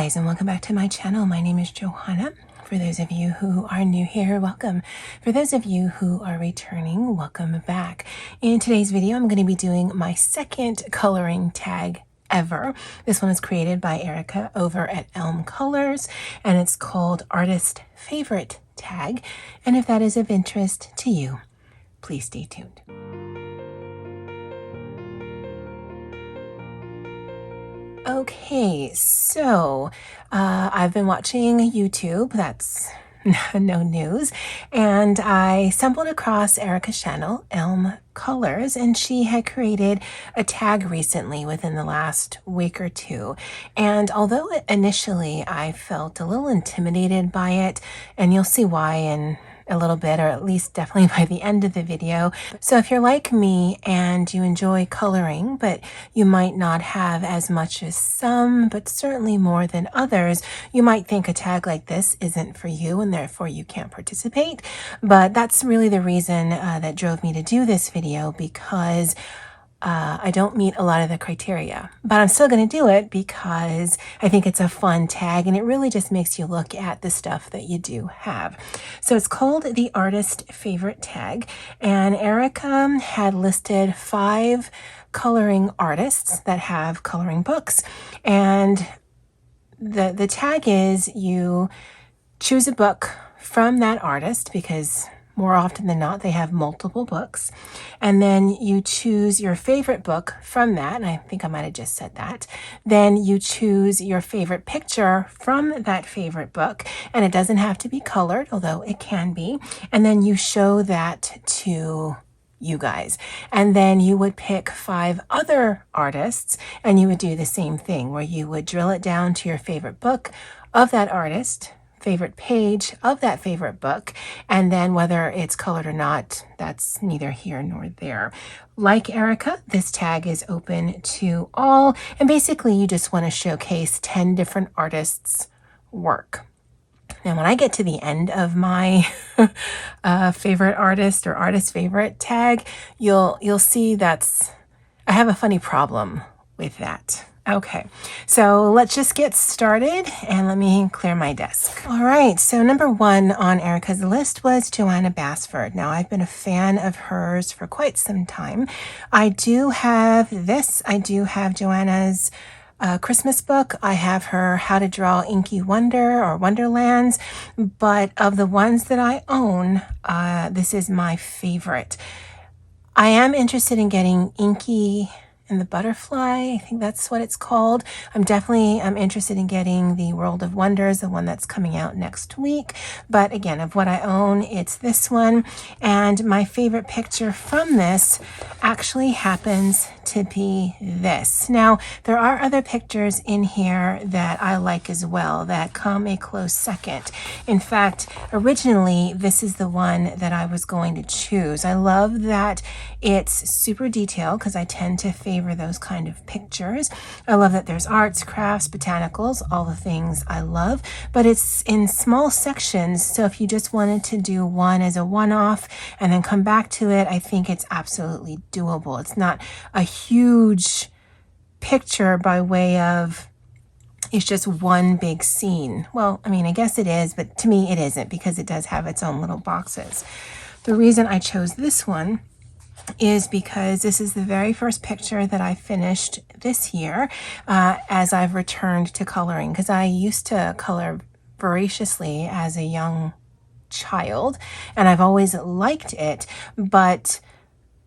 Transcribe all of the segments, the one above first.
guys, and welcome back to my channel. My name is Johanna. For those of you who are new here, welcome. For those of you who are returning, welcome back. In today's video, I'm going to be doing my second coloring tag ever. This one is created by Erica over at ElmColors, and it's called Artist Favorite Tag. And if that is of interest to you, please stay tuned. Okay, so I've been watching YouTube. That's no news. And I stumbled across Erica's channel, ElmColors, and she had created a tag recently within the last week or two. And although initially I felt a little intimidated by it, and you'll see why in a little bit, or at least definitely by the end of the video. So if you're like me and you enjoy coloring, but you might not have as much as some, but certainly more than others, you might think a tag like this isn't for you and therefore you can't participate. But that's really the reason that drove me to do this video, because I don't meet a lot of the criteria, but I'm still going to do it because I think it's a fun tag and it really just makes you look at the stuff that you do have. So it's called the Artist Favorite Tag, and Erica had listed 5 coloring artists that have coloring books, and the tag is you choose a book from that artist, because more often than not, they have multiple books. And then you choose your favorite book from that. And I think I might have just said that. Then you choose your favorite picture from that favorite book. And it doesn't have to be colored, although it can be. And then you show that to you guys. And then you would pick 5 other artists and you would do the same thing, where you would drill it down to your favorite book of that artist, favorite page of that favorite book, and then whether it's colored or not, that's neither here nor there. Like Erica, this tag is open to all, and basically you just want to showcase 10 different artists' work. Now, when I get to the end of my favorite artist or artist favorite tag, you'll see I have a funny problem with that. Okay, so let's just get started and let me clear my desk. All right, so number 1 on Erica's list was Johanna Basford. Now, I've been a fan of hers for quite some time. I do have this. I do have Joanna's Christmas book. I have her How to Draw Inky Wonder or Wonderlands, but of the ones that I own, this is my favorite. I am interested in getting Inky and the Butterfly, I think that's what it's called. I'm interested in getting the World of Wonders, the one that's coming out next week. But again, of what I own, it's this one. And my favorite picture from this actually happens to be this. Now, there are other pictures in here that I like as well that come a close second. In fact, originally, this is the one that I was going to choose. I love that it's super detailed, because I tend to favor those kind of pictures. I love that there's arts, crafts, botanicals, all the things I love, but it's in small sections. So if you just wanted to do one as a one-off and then come back to it, I think it's absolutely doable. It's not a huge picture by way of it's just one big scene. Well, I mean, I guess it is, but to me it isn't, because it does have its own little boxes. The reason I chose this one is because this is the very first picture that I finished this year as I've returned to coloring, because I used to color voraciously as a young child and I've always liked it, but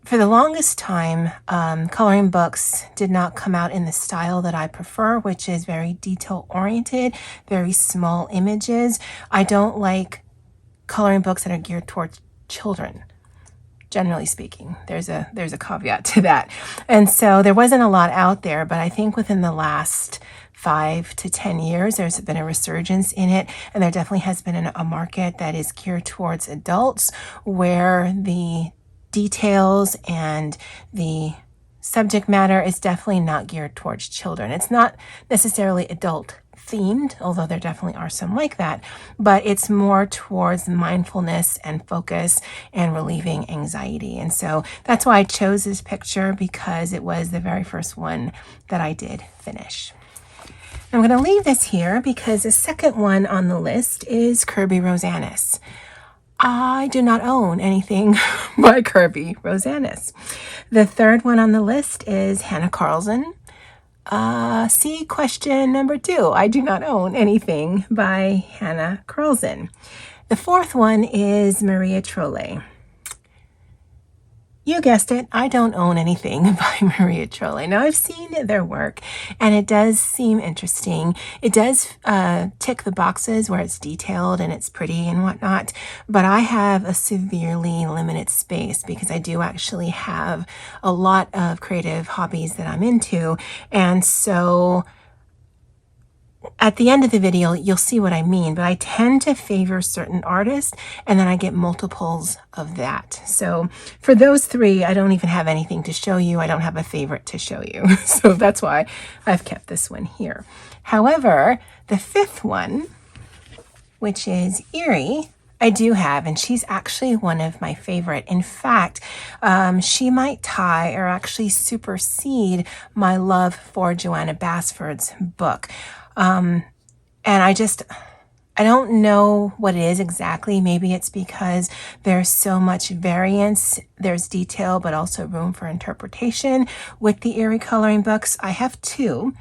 for the longest time, coloring books did not come out in the style that I prefer, which is very detail oriented, very small images. I don't like coloring books that are geared towards children. Generally speaking, there's a caveat to that. And so there wasn't a lot out there, but I think within the last 5 to 10 years, there's been a resurgence in it. And there definitely has been a market that is geared towards adults, where the details and the subject matter is definitely not geared towards children. It's not necessarily adult themed, although there definitely are some like that, but it's more towards mindfulness and focus and relieving anxiety. And so that's why I chose this picture, because it was the very first one that I did finish. I'm going to leave this here because the second one on the list is Kerby Rosanes. I do not own anything by Kerby Rosanes. The third one on the list is Hanna Karlzon. See question number 2. I do not own anything by Hanna Karlzon. The fourth one is Maria Trolle. You guessed it, I don't own anything by Maria Trolle. Now, I've seen their work, and it does seem interesting. It does tick the boxes where it's detailed and it's pretty and whatnot, but I have a severely limited space because I do actually have a lot of creative hobbies that I'm into, and so at the end of the video, you'll see what I mean, but I tend to favor certain artists and then I get multiples of that. So for those 3, I don't even have anything to show you. I don't have a favorite to show you. So that's why I've kept this one here. However, the 5th one, which is Eriy, I do have, and she's actually one of my favorite. In fact, she might tie or actually supersede my love for Johanna Basford's book. And I don't know what it is exactly. Maybe it's because there's so much variance, there's detail, but also room for interpretation with the Eriy coloring books. I have 2,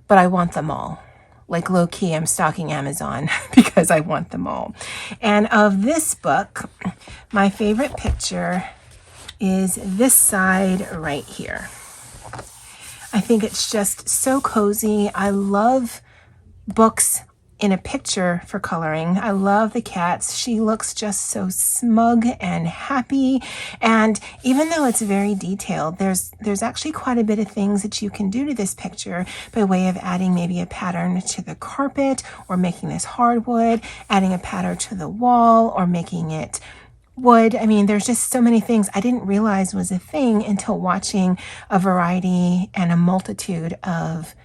but I want them all. Like low-key, I'm stalking Amazon because I want them all. And of this book, my favorite picture is this side right here. I think it's just so cozy. I love books in a picture for coloring. I love the cats. She looks just so smug and happy. And even though it's very detailed, there's actually quite a bit of things that you can do to this picture by way of adding maybe a pattern to the carpet or making this hardwood, adding a pattern to the wall or making it wood. I mean, there's just so many things I didn't realize was a thing until watching a variety and a multitude of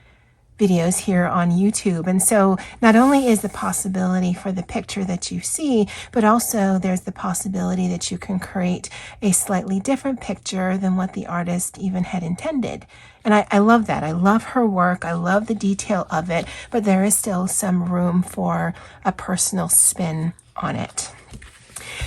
videos here on YouTube. And so not only is the possibility for the picture that you see, but also there's the possibility that you can create a slightly different picture than what the artist even had intended. And I love that. I love her work. I love the detail of it, but there is still some room for a personal spin on it.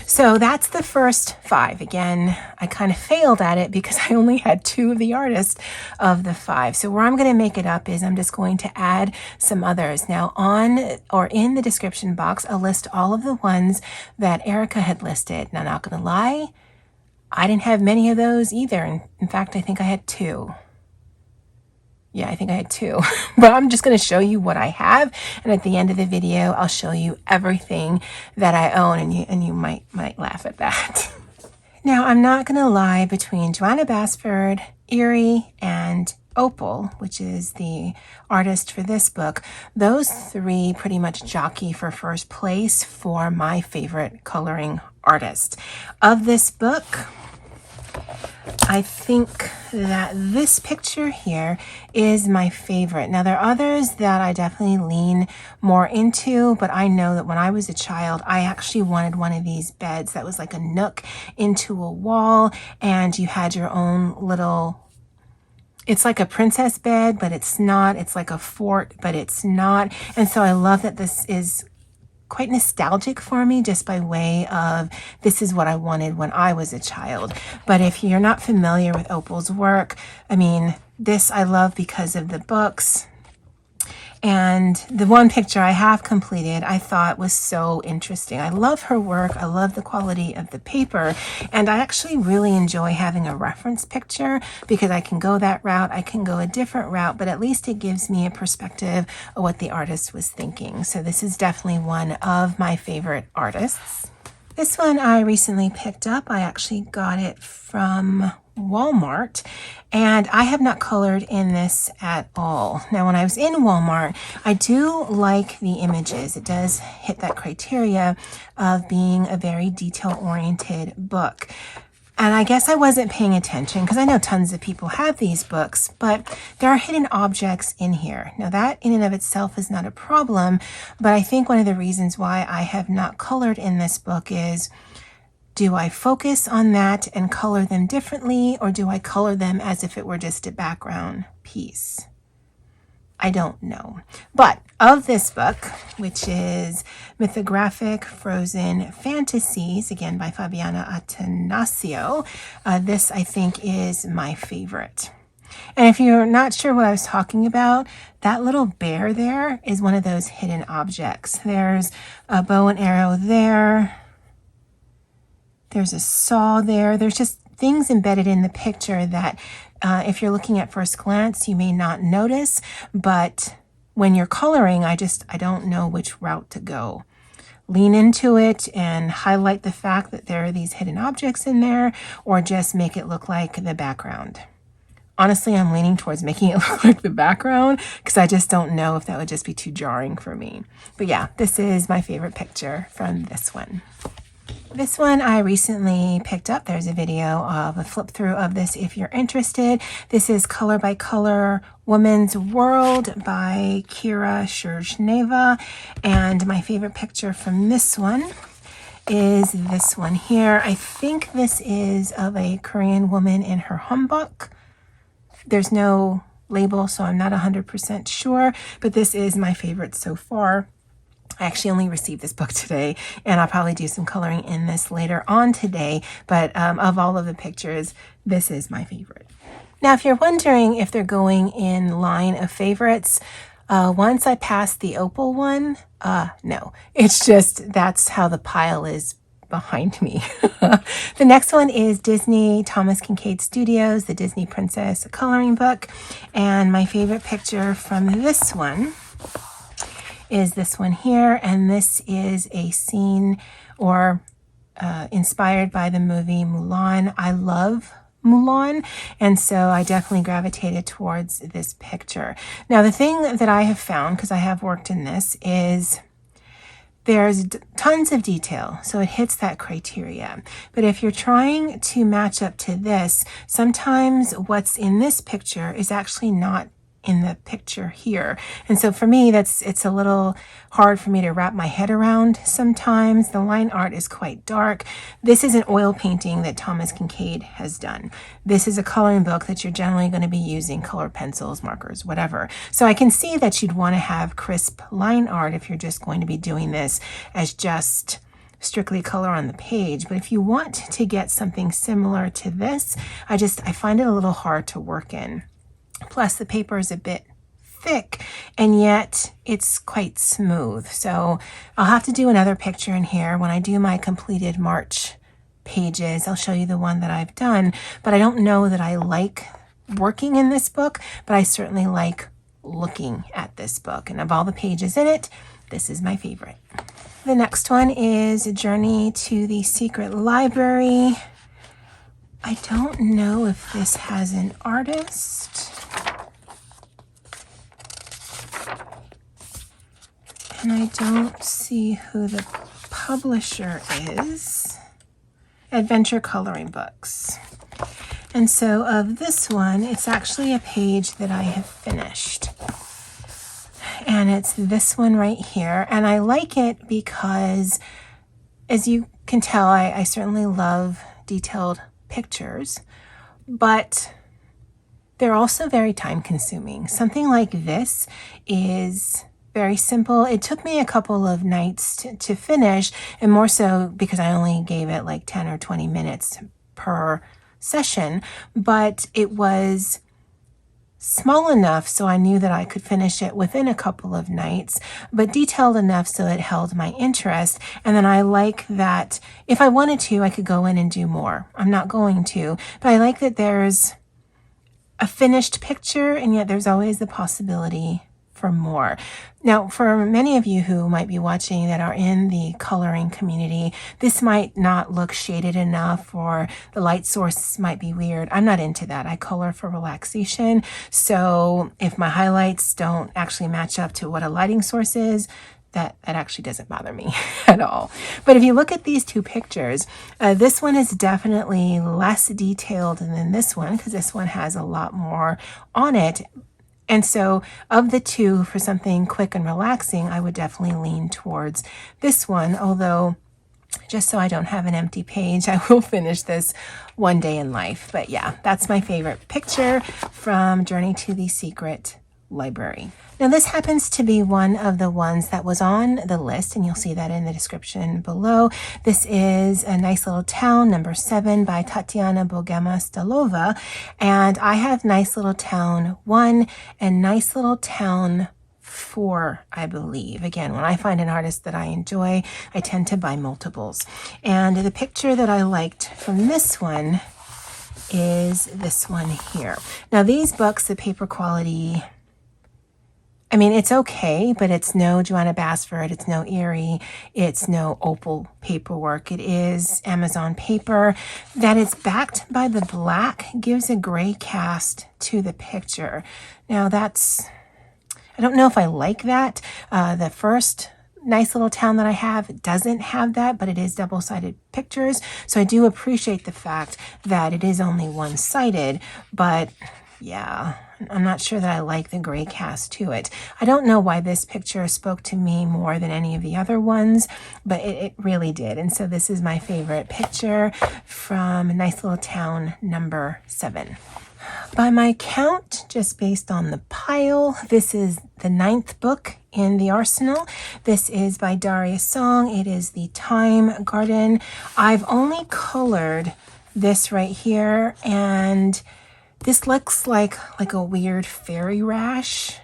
So that's the first 5. Again, I kind of failed at it because I only had 2 of the artists of the 5. So where I'm going to make it up is I'm just going to add some others. Now on or in the description box, I'll list all of the ones that Erica had listed. Now, not going to lie, I didn't have many of those either. In fact, I think I had 2. Yeah, I think I had 2, but I'm just going to show you what I have. And at the end of the video, I'll show you everything that I own, and you might laugh at that. Now, I'm not going to lie, between Johanna Basford, Eriy, and Opal, which is the artist for this book, those 3 pretty much jockey for first place for my favorite coloring artist. Of this book, I think that this picture here is my favorite. Now, there are others that I definitely lean more into, but I know that when I was a child, I actually wanted one of these beds that was like a nook into a wall, and you had your own little, it's like a princess bed, but it's not. It's like a fort, but it's not. And so I love that this is quite nostalgic for me, just by way of this is what I wanted when I was a child. But if you're not familiar with Opal's work, I mean, this I love because of the books. And the one picture I have completed, I thought was so interesting. I love her work. I love the quality of the paper. And I actually really enjoy having a reference picture because I can go that route. I can go a different route, but at least it gives me a perspective of what the artist was thinking. So this is definitely one of my favorite artists. This one I recently picked up. I actually got it from Walmart, and I have not colored in this at all. Now, when I was in Walmart, I do like the images. It does hit that criteria of being a very detail-oriented book. And I guess I wasn't paying attention because I know tons of people have these books, but there are hidden objects in here. Now, that in and of itself is not a problem, but I think one of the reasons why I have not colored in this book is, do I focus on that and color them differently, or do I color them as if it were just a background piece? I don't know. But of this book, which is Mythographic Frozen Fantasies, again by Fabiana Attanasio, this I think is my favorite. And if you're not sure what I was talking about, that little bear there is one of those hidden objects. There's a bow and arrow there. There's a saw there. There's just things embedded in the picture that if you're looking at first glance, you may not notice, but when you're coloring, I don't know which route to go. Lean into it and highlight the fact that there are these hidden objects in there, or just make it look like the background. Honestly, I'm leaning towards making it look like the background because I just don't know if that would just be too jarring for me. But yeah, this is my favorite picture from this one. This one I recently picked up. There's a video of a flip through of this if you're interested. This is Color by Color Woman's World by Kira Shurjneva. And my favorite picture from this one is this one here. I think this is of a Korean woman in her hanbok. There's no label, so I'm not 100% sure, but this is my favorite so far. I actually only received this book today, and I'll probably do some coloring in this later on today, but of all of the pictures, this is my favorite. Now, if you're wondering if they're going in line of favorites, once I passed the opal one, no. It's just that's how the pile is behind me. The next one is Disney Thomas Kincaid Studios, the Disney Princess coloring book. And my favorite picture from this one is this one here. And this is a scene or inspired by the movie Mulan. I love Mulan, and so I definitely gravitated towards this picture. Now, the thing that I have found, because I have worked in this, is there's tons of detail, so it hits that criteria. But if you're trying to match up to this, sometimes what's in this picture is actually not in the picture here. And so for me, it's a little hard for me to wrap my head around sometimes. The line art is quite dark. This is an oil painting that Thomas Kincaid has done. This is a coloring book that you're generally going to be using colored pencils, markers, whatever. So I can see that you'd want to have crisp line art if you're just going to be doing this as just strictly color on the page. But if you want to get something similar to this, I find it a little hard to work in. Plus the paper is a bit thick and yet it's quite smooth. So I'll have to do another picture in here when I do my completed March pages. I'll show you the one that I've done, but I don't know that I like working in this book, but I certainly like looking at this book. And of all the pages in it, this is my favorite. The next one is A Journey to the Secret Library. I don't know if this has an artist. And I don't see who the publisher is. Adventure Coloring Books. And so of this one, it's actually a page that I have finished. And it's this one right here. And I like it because, as you can tell, I certainly love detailed pictures, but they're also very time consuming. Something like this is very simple. It took me a couple of nights to finish, and more so because I only gave it like 10 or 20 minutes per session, but it was small enough so I knew that I could finish it within a couple of nights, but detailed enough so it held my interest. And then I like that if I wanted to, I could go in and do more. I'm not going to, but I like that there's a finished picture and yet there's always the possibility for more. Now, for many of you who might be watching that are in the coloring community, this might not look shaded enough or the light source might be weird. I'm not into that. I color for relaxation. So if my highlights don't actually match up to what a lighting source is, that actually doesn't bother me at all. But if you look at these two pictures, this one is definitely less detailed than this one because this one has a lot more on it. And so of the two, for something quick and relaxing, I would definitely lean towards this one. Although, just so I don't have an empty page, I will finish this one day in life. But yeah, that's my favorite picture from Journey to the Secret library. Now this happens to be one of the ones that was on the list, and you'll see that in the description below. This is A Nice Little Town, number 7 by Tatiana Bogema Stolova. And I have Nice Little Town 1 and Nice Little Town 4, I believe. Again, when I find an artist that I enjoy, I tend to buy multiples. And the picture that I liked from this one is this one here. Now these books, the paper quality, I mean, it's okay, but it's no Johanna Basford, it's no Eriy, it's no Opal paperwork. It is Amazon paper. That it's backed by the black gives a gray cast to the picture. Now that's, I don't know if I like that. The first Nice Little Town that I have doesn't have that, but it is double-sided pictures. So I do appreciate the fact that it is only one-sided, but yeah, I'm not sure that I like the gray cast to it. I don't know why this picture spoke to me more than any of the other ones, but it really did. And so this is my favorite picture from Nice Little Town number 7. By my count, just based on the pile, this is the 9th book in the arsenal. This is by Derya Draws. It is the Time Garden. I've only colored this right here, and this looks like a weird fairy rash.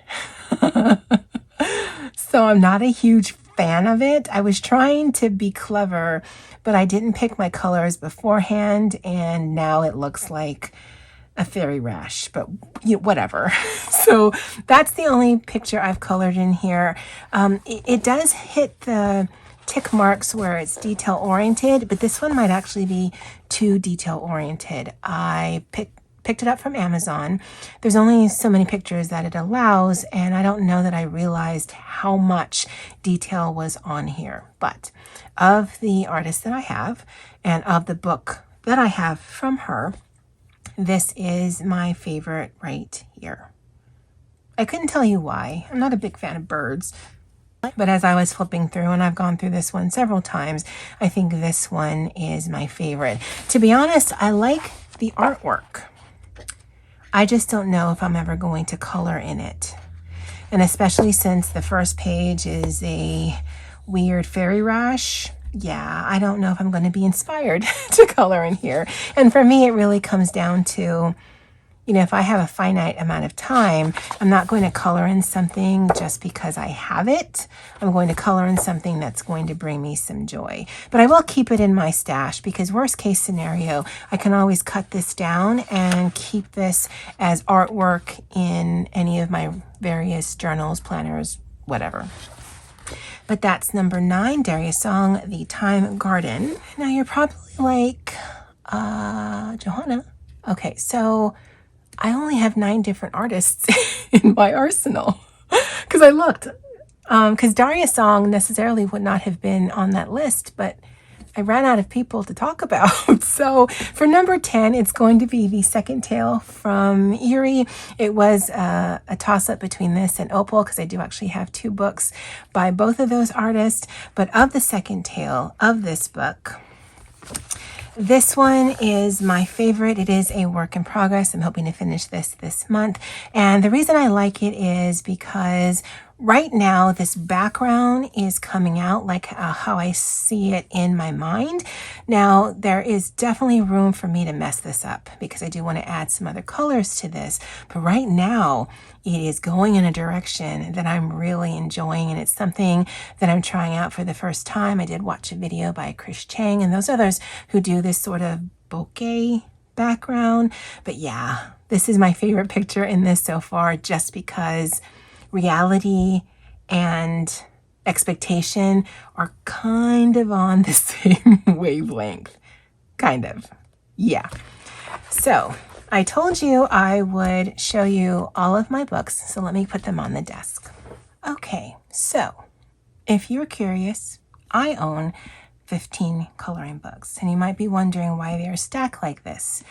So I'm not a huge fan of it. I was trying to be clever, but I didn't pick my colors beforehand, and now it looks like a fairy rash, but whatever. So that's the only picture I've colored in here. It does hit the tick marks where it's detail oriented, but this one might actually be too detail oriented. I picked it up from Amazon. There's only so many pictures that it allows, and I don't know that I realized how much detail was on here. But of the artist that I have and of the book that I have from her, this is my favorite right here. I couldn't tell you why. I'm not a big fan of birds, but as I was flipping through, and I've gone through this one several times, I think this one is my favorite. To be honest, I like the artwork. I just don't know if I'm ever going to color in it. And especially since the first page is a weird fairy rash, yeah, I don't know if I'm going to be inspired to color in here. And for me, it really comes down to, you know, if I have a finite amount of time, I'm not going to color in something just because I have it. I'm going to color in something that's going to bring me some joy. But I will keep it in my stash because worst case scenario, I can always cut this down and keep this as artwork in any of my various journals, planners, whatever. But that's number 9, Derya Draws, The Time Garden. Now you're probably like, Johanna. Okay, so I only have 9 different artists in my arsenal because I looked. Because Derya Draws necessarily would not have been on that list, but I ran out of people to talk about. So for number 10, it's going to be the second tale from Eriy. It was a toss-up between this and Opal because I do actually have 2 books by both of those artists. But of the second tale of this book, this one is my favorite. It is a work in progress. I'm hoping to finish this month. And the reason I like it is because right now this background is coming out like how I see it in my mind. Now there is definitely room for me to mess this up because I do want to add some other colors to this. But right now it is going in a direction that I'm really enjoying, and it's something that I'm trying out for the first time. I did watch a video by Chris Chang and those others who do this sort of bokeh background. But yeah, this is my favorite picture in this so far just because reality and expectation are kind of on the same wavelength. Kind of. Yeah. So I told you I would show you all of my books, so let me put them on the desk. Okay, so if you're curious, I own 15 coloring books, and you might be wondering why they're stacked like this.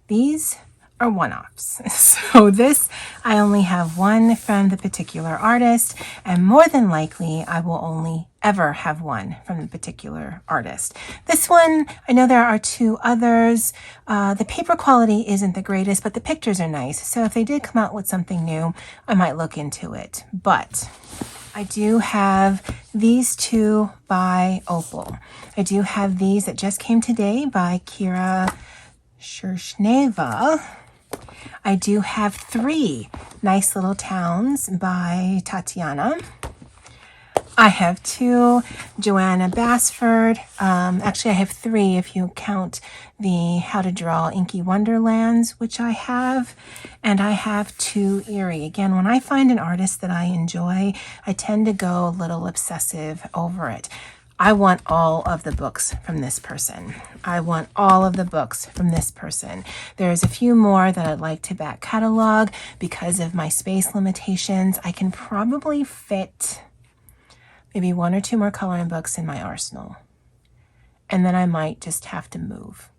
These are one-offs. So this, I only have one from the particular artist, and more than likely I will only ever have one from the particular artist. This one, I know there are 2 others. The paper quality isn't the greatest, but the pictures are nice. So if they did come out with something new, I might look into it. But I do have these 2 by Opal. I do have these that just came today by Klara Markova. I do have 3 nice little towns by Tatiana. I have 2 Johanna Basford. Actually, I have 3 if you count the How to Draw Inky Wonderlands, which I have. And I have 2 Eriy. Again, when I find an artist that I enjoy, I tend to go a little obsessive over it. I want all of the books from this person. I want all of the books from this person. There's a few more that I'd like to back catalog because of my space limitations. I can probably fit maybe 1 or 2 more coloring books in my arsenal. And then I might just have to move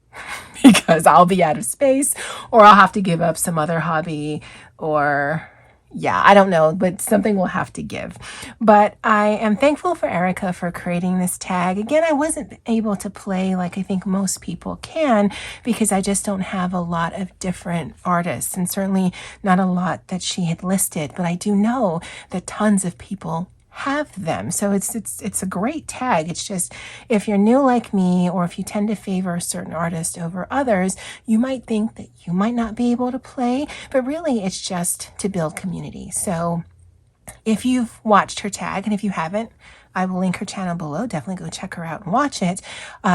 because I'll be out of space, or I'll have to give up some other hobby, or yeah, I don't know, but something will have to give. But I am thankful for Erica for creating this tag. Again, I wasn't able to play like I think most people can because I just don't have a lot of different artists, and certainly not a lot that she had listed. But I do know that tons of people have them. So it's a great tag. It's just, if you're new like me, or if you tend to favor a certain artist over others, you might think that you might not be able to play, but really it's just to build community. So if you've watched her tag, and if you haven't, I will link her channel below. Definitely go check her out and watch it.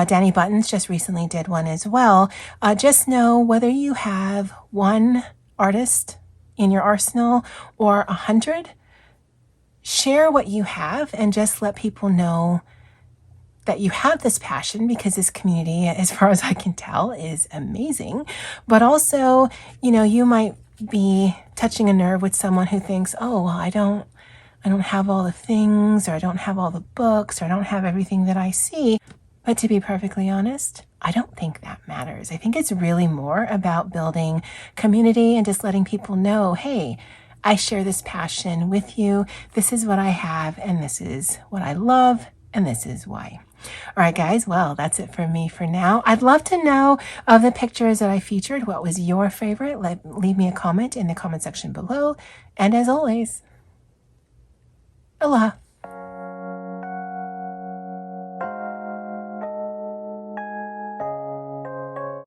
Danny Buttons just recently did one as well. Just know, whether you have 1 artist in your arsenal or 100, share what you have and just let people know that you have this passion, because this community, as far as I can tell, is amazing. But also, you know, you might be touching a nerve with someone who thinks, oh, well, I don't have all the things, or I don't have all the books, or I don't have everything that I see. But to be perfectly honest, I don't think that matters. I think it's really more about building community and just letting people know, hey, I share this passion with you. This is what I have, and this is what I love, and this is why. All right, guys. Well, that's it for me for now. I'd love to know, of the pictures that I featured, what was your favorite? Leave me a comment in the comment section below. And as always, aloha.